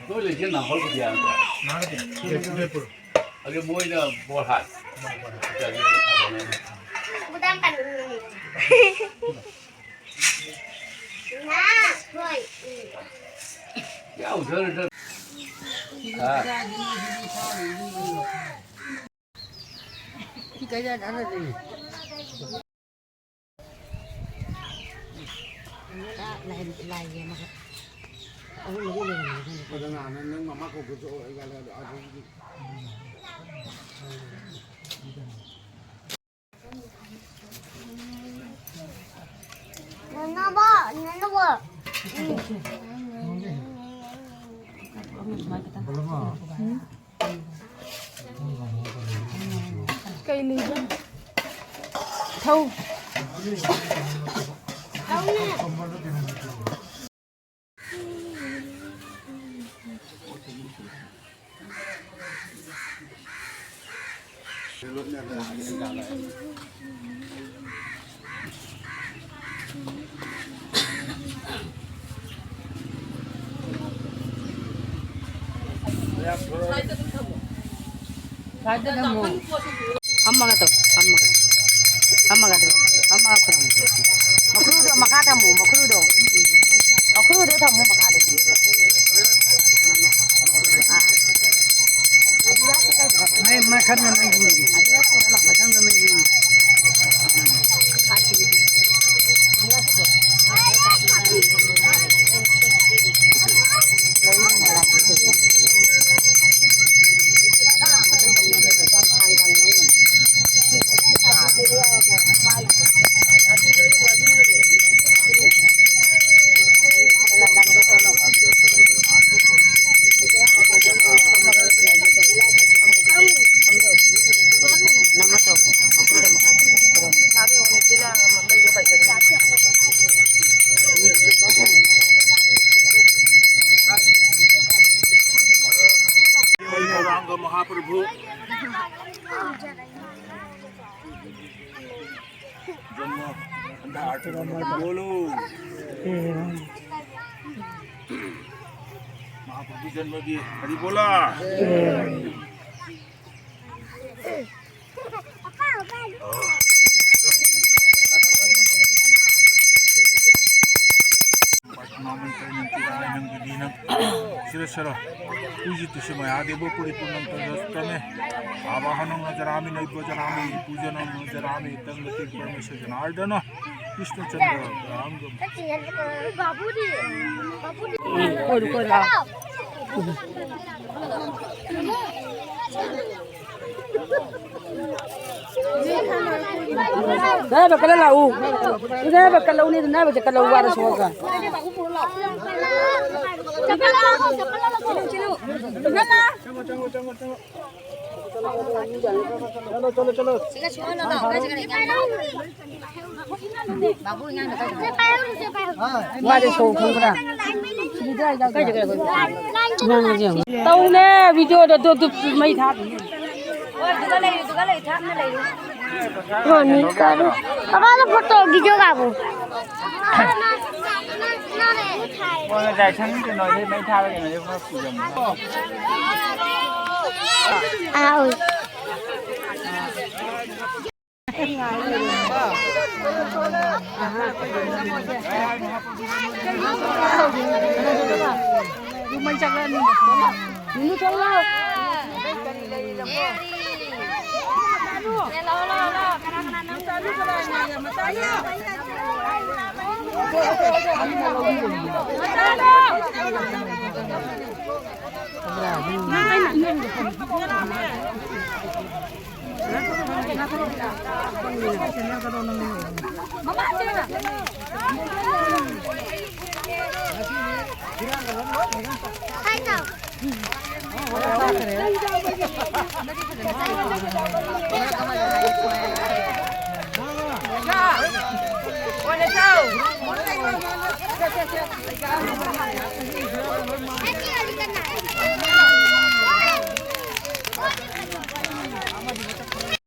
Tôi là dân nào hỏi cái gì cái môi là bò hạt Bukan kan. Nah, boy. Kéo rơi à cái ra đã là gì lại gì mà ông ấy đi lên cái nào nó mà mắc cái chỗ ấy là Nana ba, nana ba. Cây ly thâu Đâu nè. 엄마가 또 엄마가 또 엄마가 그럼 뭐 그러도 막 하다 뭐 그러도 그러도 다 뭐 막 하다 뭐 খানা নাই 뭐 খানা নাই महाप्रभु बोलो महाप्रभु जन्म की हरि बोला शिरस्वरा पूजितुष्य महादेव परिपूर्णं तदस्तमे आवाहनं नजरामि नैवजनामि पूजनं नजरामि तंगति परमेश्वर Janardan Krishnachandra रामगम Babu di. Đây bakal lau. Ini bakal lau ni, ini bakal lau waras hoga. Waras hoga pura. Tao nè video đó tôi mấy tháng. Ini kan, apa foto video kamu? Mọi người chẳng thì nói thêm mấy thao này là nó phụ dùm. Ôi. May chắc lên Ini kalau. Olha, tchau.